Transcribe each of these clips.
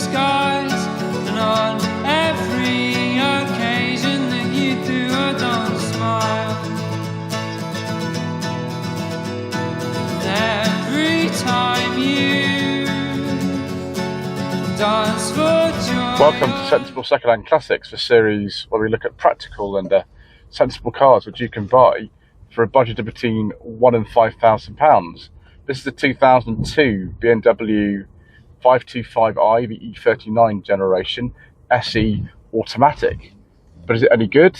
skies, and on every occasion that you do, I don't smile. Every time you dance for joy. Welcome to Sensible Secondhand Classics, the series where we look at practical and sensible cars which you can buy for a budget of between £1,000 and £5,000. This is the 2002 BMW 525i, the E39 generation SE automatic. But is it any good?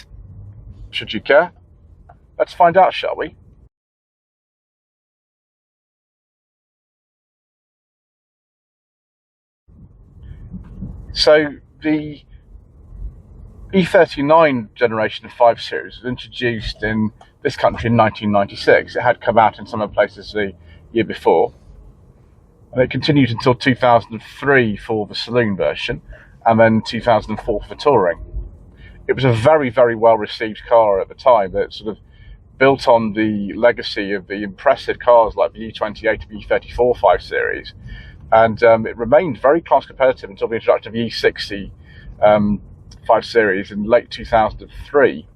Should you care? Let's find out, shall we? So the E39 generation of 5 Series was introduced in this country in 1996. It had come out in some other places the year before, and it continued until 2003 for the saloon version, and then 2004 for the touring. It was a very, very well received car at the time. That sort of built on the legacy of the impressive cars like the E28 and the E34 5 Series. And it remained very class competitive until the introduction of the E60 5 Series in late 2003.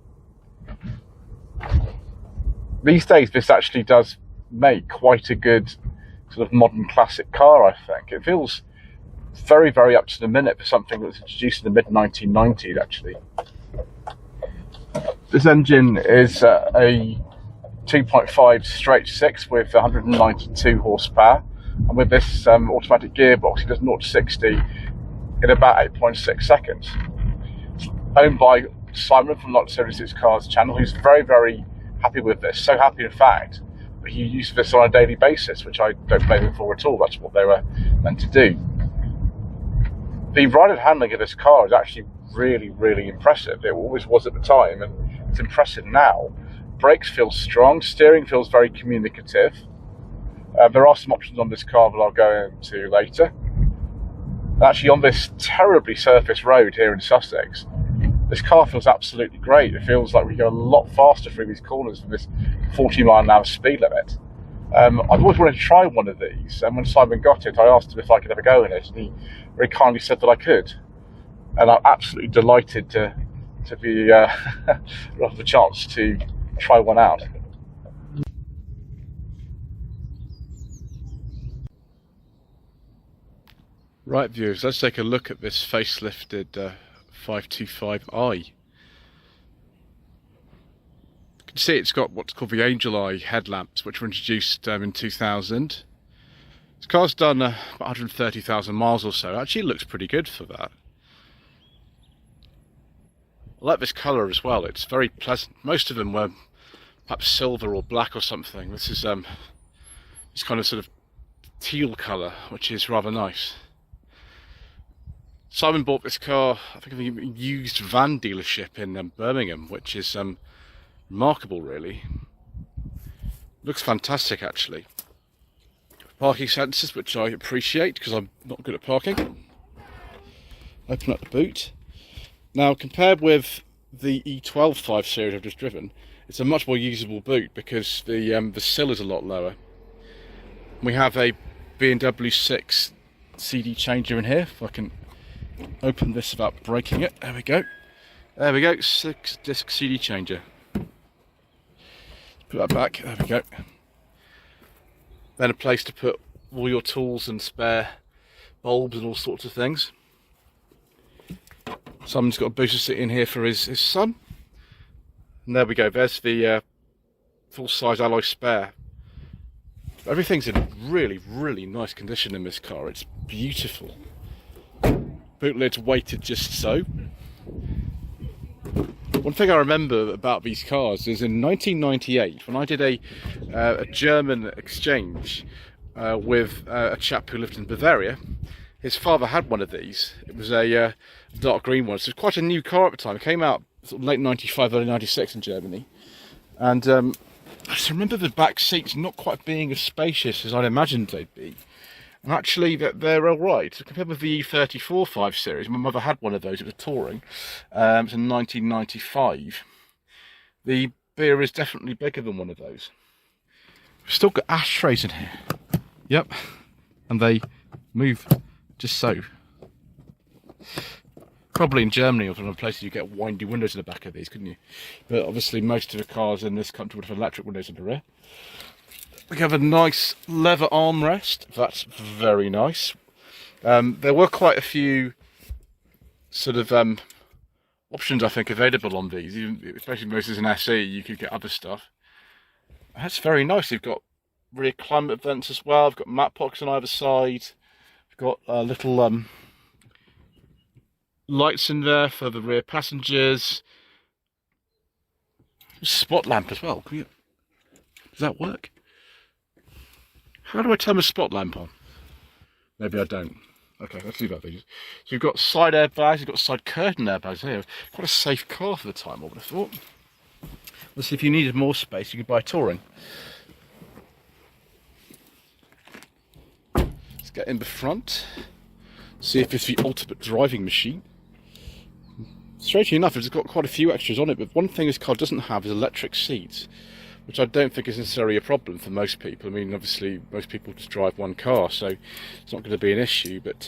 These days, this actually does make quite a good sort of modern classic car, I think. It feels very, very up to the minute for something that was introduced in the mid-1990s, actually. This engine is a 2.5 straight 6 with 192 horsepower. And with this automatic gearbox, it does 0 to 60 in about 8.6 seconds. It's owned by Simon from Not Series Cars channel, who's very, very happy with this. So happy, in fact, that he uses this on a daily basis, which I don't blame him for at all. That's what they were meant to do. The ride and handling of this car is actually really, really impressive. It always was at the time, and it's impressive now. Brakes feel strong, steering feels very communicative. There are some options on this car that I'll go into later. Actually, on this terribly surface road here in Sussex, this car feels absolutely great. It feels like we go a lot faster through these corners than this 40-mile-an-hour speed limit. I've always wanted to try one of these, and when Simon got it, I asked him if I could ever go in it, and he very kindly said that I could. And I'm absolutely delighted to be have the chance to try one out. Right, viewers, let's take a look at this facelifted 525i. You can see it's got what's called the Angel Eye headlamps, which were introduced in 2000. This car's done about 130,000 miles or so. Actually, it looks pretty good for that. I like this colour as well. It's very pleasant. Most of them were perhaps silver or black or something. This is this kind of sort of teal colour, which is rather nice. Simon bought this car, I think, at a used van dealership in Birmingham, which is remarkable, really. Looks fantastic, actually. Parking sensors, which I appreciate because I'm not good at parking. Open up the boot. Now, compared with the E12 5 Series I've just driven, it's a much more usable boot because the sill is a lot lower. We have a BMW 6 CD changer in here, if I can open this without breaking it. There we go. There we go. 6-disc CD changer. Put that back. There we go. Then a place to put all your tools and spare bulbs and all sorts of things. Someone's got a booster seat in here for his son. And there we go. There's the full-size alloy spare. Everything's in really, really nice condition in this car. It's beautiful. Boot lid's weighted just so. One thing I remember about these cars is in 1998, when I did a German exchange with a chap who lived in Bavaria. His father had one of these. It was a dark green one. So it was quite a new car at the time. It came out sort of late 95, early 96 in Germany. And I just remember the back seats not quite being as spacious as I'd imagined they'd be. And actually, they're all right. So compared with the E34 5 Series, my mother had one of those. It was touring. It was in 1995. The beer is definitely bigger than one of those. We've still got ashtrays in here. Yep. And they move just so. Probably in Germany or other places you get windy windows in the back of these, couldn't you? But obviously most of the cars in this country would have electric windows in the rear. We have a nice leather armrest. That's very nice. There were quite a few sort of options I think available on these, even, especially most as an SE. You could get other stuff. That's very nice. You've got rear climate vents as well. I've got mat pockets on either side. We've got little lights in there for the rear passengers. Spot lamp as well. Does that work? How do I turn the spot lamp on? Maybe I don't. Okay, let's leave that there. So you've got side airbags, you've got side curtain airbags here. Quite a safe car for the time, I would have thought. Let's see, if you needed more space, you could buy a Touring. Let's get in the front. See if it's the ultimate driving machine. Strangely enough, it's got quite a few extras on it, but one thing this car doesn't have is electric seats, which I don't think is necessarily a problem for most people. I mean, obviously, most people just drive one car, so it's not going to be an issue, but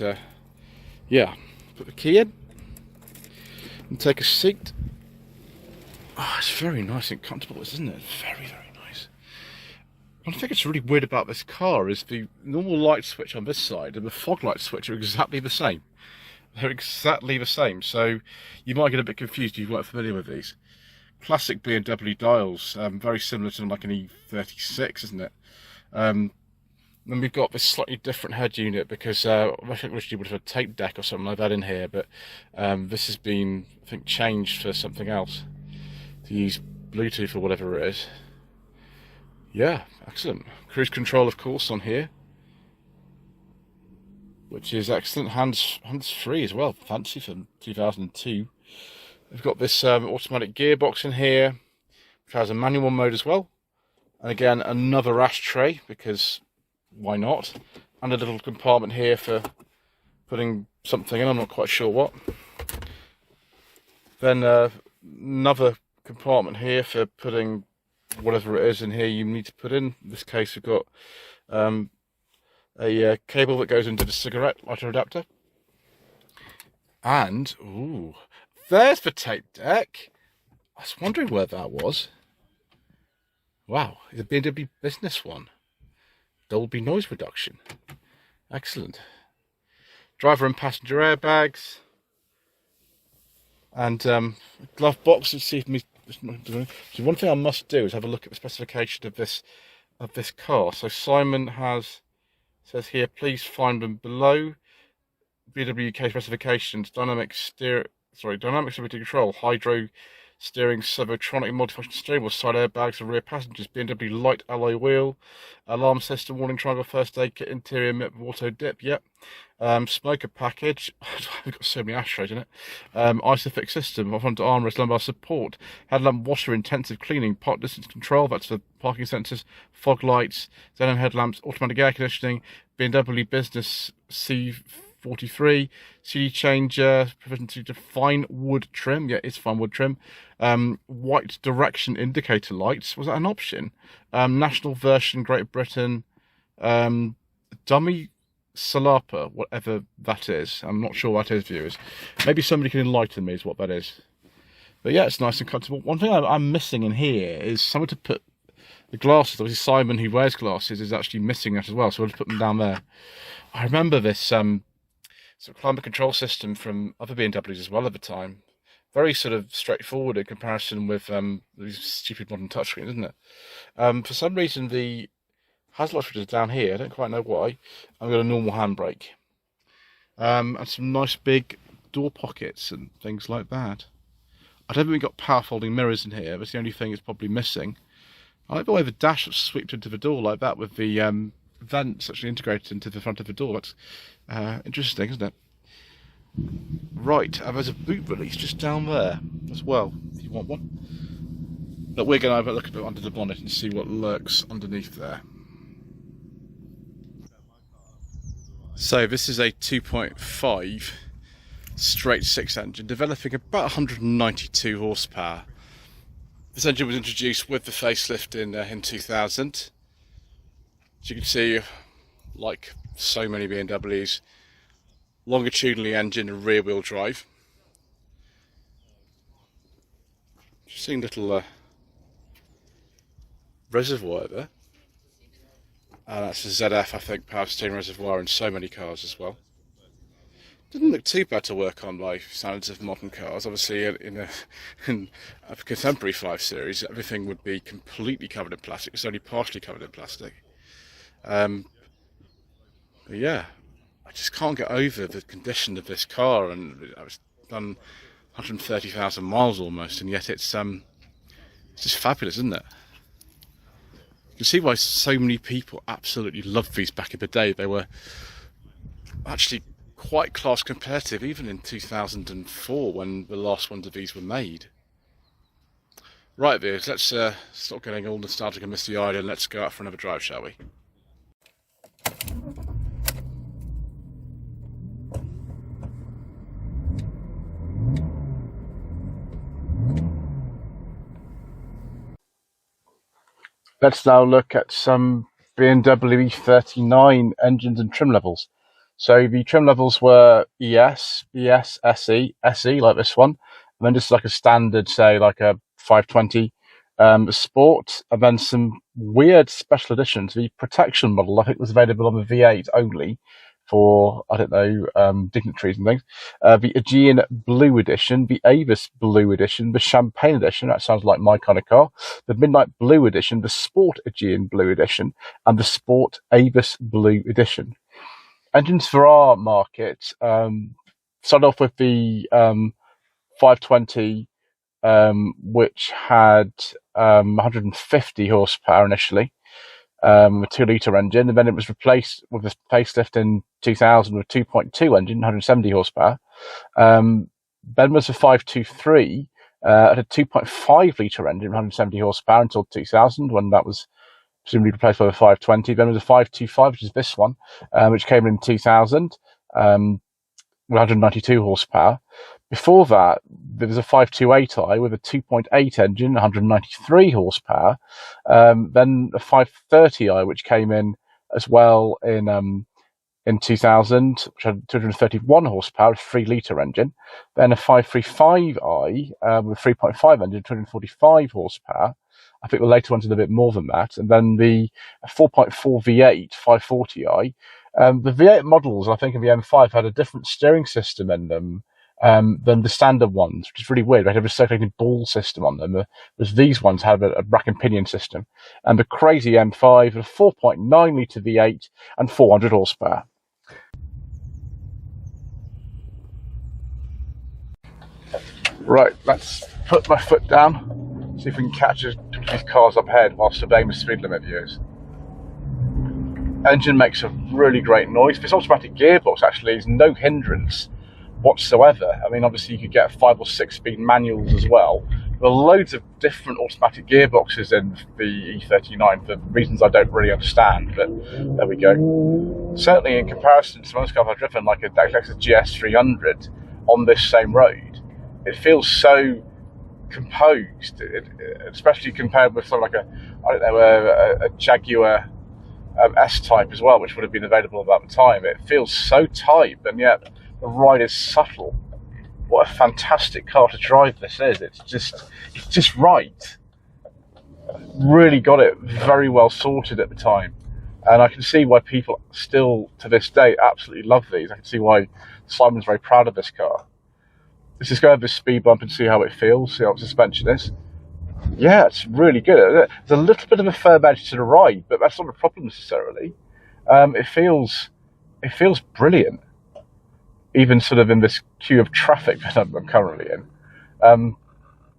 yeah. Put the key in and take a seat. Oh, it's very nice and comfortable, isn't it? Very, very nice. One thing that's really weird about this car is the normal light switch on this side and the fog light switch are exactly the same. They're exactly the same, so you might get a bit confused if you weren't familiar with these. Classic BMW dials, very similar to like an E36, isn't it? Then we've got this slightly different head unit because I think originally would have a tape deck or something like that in here, but this has been, I think, changed for something else to use Bluetooth or whatever it is. Yeah, excellent. Cruise control, of course, on here, which is excellent. Hands-free as well, fancy for 2002. We've got this automatic gearbox in here, which has a manual mode as well. And again, another ashtray, because why not? And a little compartment here for putting something in, I'm not quite sure what. Then another compartment here for putting whatever it is in here you need to put in. In this case, we've got a cable that goes into the cigarette lighter adapter. And, ooh, there's the tape deck. I was wondering where that was. Wow, it's a BMW business one. Dolby noise reduction. Excellent. Driver and passenger airbags. And glove box. Let's see if me. So one thing I must do is have a look at the specification of this car. So Simon says here, please find them below. BMW UK specifications: dynamic stability control, hydro steering, servotronic multifunction steering wheel, side airbags for rear passengers, BMW light alloy wheel, alarm system, warning triangle, first aid kit, interior auto dip, yep. Smoker package, we've got so many ashtrays in it. Isofix system, front armrest, lumbar support, headlamp washer, intensive cleaning, park distance control, that's for parking sensors, fog lights, xenon headlamps, automatic air conditioning, BMW business C43, CD changer, provision to fine wood trim. Yeah, it's fine wood trim. White direction indicator lights. Was that an option? National version, Great Britain. Dummy Salapa, whatever that is. I'm not sure what that is, viewers. Maybe somebody can enlighten me as what that is. But yeah, it's nice and comfortable. One thing I'm missing in here is somewhere to put the glasses. Obviously, Simon, who wears glasses, is actually missing that as well, so I'll just put them down there. I remember this sort of climate control system from other BMWs as well at the time. Very sort of straightforward in comparison with these stupid modern touchscreens, isn't it? For some reason, the hazard switch is down here. I don't quite know why. I've got a normal handbrake. And some nice big door pockets and things like that. I don't think we've got power folding mirrors in here. That's the only thing it's probably missing. I like the way the dash sweeps into the door like that with the vents actually integrated into the front of the door. That's interesting, isn't it? Right, and there's a boot release just down there as well, if you want one. But we're going to have a look at it under the bonnet and see what lurks underneath there. So this is a 2.5 straight 6 engine, developing about 192 horsepower. This engine was introduced with the facelift in 2000. As you can see, like so many BMWs, longitudinally engine and rear wheel drive. Interesting little reservoir there. That's a ZF, I think, power steering reservoir in so many cars as well. Didn't look too bad to work on by standards of modern cars. Obviously, in a contemporary 5 Series, everything would be completely covered in plastic. It's only partially covered in plastic. But yeah, I just can't get over the condition of this car, and I was done 130,000 miles almost, and yet it's just fabulous, isn't it? You can see why so many people absolutely loved these back in the day. They were actually quite class competitive, even in 2004 when the last ones of these were made. Right, viewers, let's stop getting all nostalgic and misty-eyed and let's go out for another drive, shall we? Let's now look at some BMW E39 engines and trim levels. So the trim levels were ES, BS, SE, SE like this one, and then just like a standard, say like a 520 Sport, and then some weird special editions. The protection model, I think, was available on the V8 only for, I don't know, dignitaries and things. The Aegean Blue Edition, the Avis Blue Edition, the Champagne Edition, that sounds like my kind of car, the Midnight Blue Edition, the Sport Aegean Blue Edition, and the Sport Avis Blue Edition. Engines for our market, started off with the 520, which had 150 horsepower initially, a 2-litre engine, and then it was replaced with a facelift in 2000 with 2.2 engine, 170 horsepower. Then was a 523 at a 2.5-litre engine, 170 horsepower until 2000, when that was presumably replaced by the 520. Then was a 525, which is this one, which came in 2000, with 192 horsepower. Before that, there was a 528i with a 2.8 engine, 193 horsepower. Then a 530i, which came in as well in 2000, which had 231 horsepower, a 3-litre engine. Then a 535i with a 3.5 engine, 245 horsepower. I think the later ones did a bit more than that. And then the 4.4 V8 540i. The V8 models, I think, in the M5 had a different steering system in them than the standard ones, which is really weird. They had a recirculating ball system on them, whereas these ones have a rack and pinion system. And the crazy M5 had a 4.9-litre V8 and 400 horsepower. Right, let's put my foot down, see if we can catch these cars up ahead while surveying the speed limit views. Engine makes a really great noise. This automatic gearbox actually is no hindrance whatsoever. I mean, obviously you could get 5 or 6 speed manuals as well. There are loads of different automatic gearboxes in the E39 for reasons I don't really understand, but there we go. Certainly in comparison to most cars I've driven, like a Lexus GS300 on this same road, it feels so composed, especially compared with sort of like a Jaguar S-Type as well, which would have been available about the time. It feels so tight, and yet the ride is subtle. What a fantastic car to drive this is. It's just right. Really got it very well sorted at the time. And I can see why people still, to this day, absolutely love these. I can see why Simon's very proud of this car. Let's just go over this speed bump and see how it feels, see how its suspension is. Yeah, it's really good. There's a little bit of a firm edge to the ride, but that's not a problem necessarily. It feels brilliant, even sort of in this queue of traffic that I'm currently in.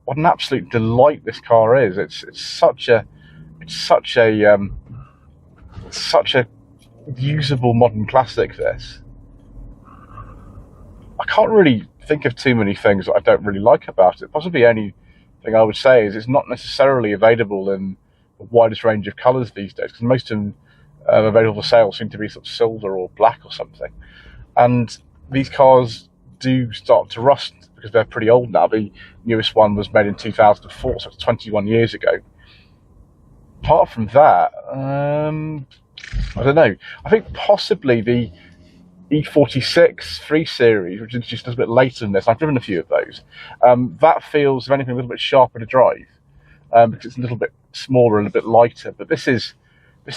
What an absolute delight this car is. It's such a usable modern classic. This, I can't really think of too many things that I don't really like about it. Possibly the only thing I would say is it's not necessarily available in the widest range of colours these days, because most of them available for sale seem to be sort of silver or black or something. And these cars do start to rust because they're pretty old now. The newest one was made in 2004, so it's 21 years ago. Apart from that, I don't know. I think possibly the E46 3 Series, which is just a bit later than this. I've driven a few of those. That feels, if anything, a little bit sharper to drive, because it's a little bit smaller and a bit lighter. But this is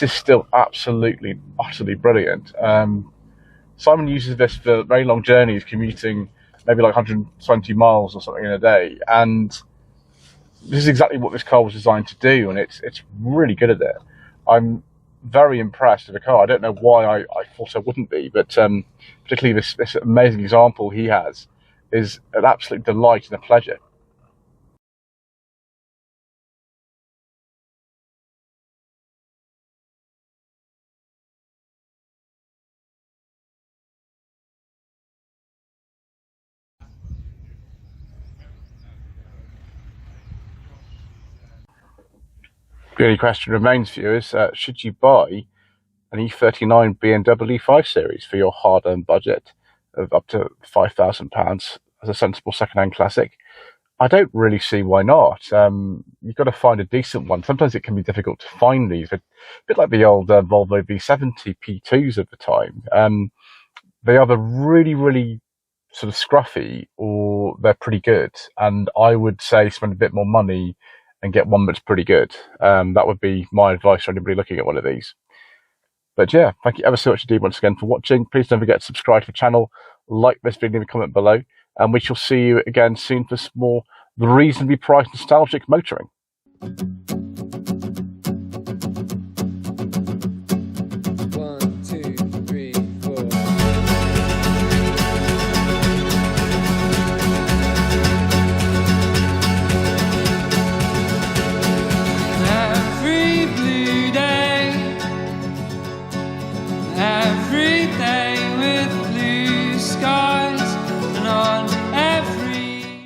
still absolutely, utterly brilliant. Simon uses this for very long journeys, commuting maybe like 120 miles or something in a day, and this is exactly what this car was designed to do, and it's really good at it. I'm very impressed with the car. I don't know why I thought I wouldn't be, but particularly this amazing example he has is an absolute delight and a pleasure. The only question remains for you is, should you buy an E39 BMW 5 Series for your hard-earned budget of up to £5,000 as a sensible second-hand classic? I don't really see why not. You've got to find a decent one. Sometimes it can be difficult to find these. A bit like the old Volvo V70 P2s of the time. They either really, really sort of scruffy or they're pretty good. And I would say spend a bit more money and get one that's pretty good. That would be my advice for anybody looking at one of these. But yeah, thank you ever so much indeed once again for watching. Please don't forget to subscribe to the channel, like this video, and comment below. And we shall see you again soon for some more reasonably priced nostalgic motoring.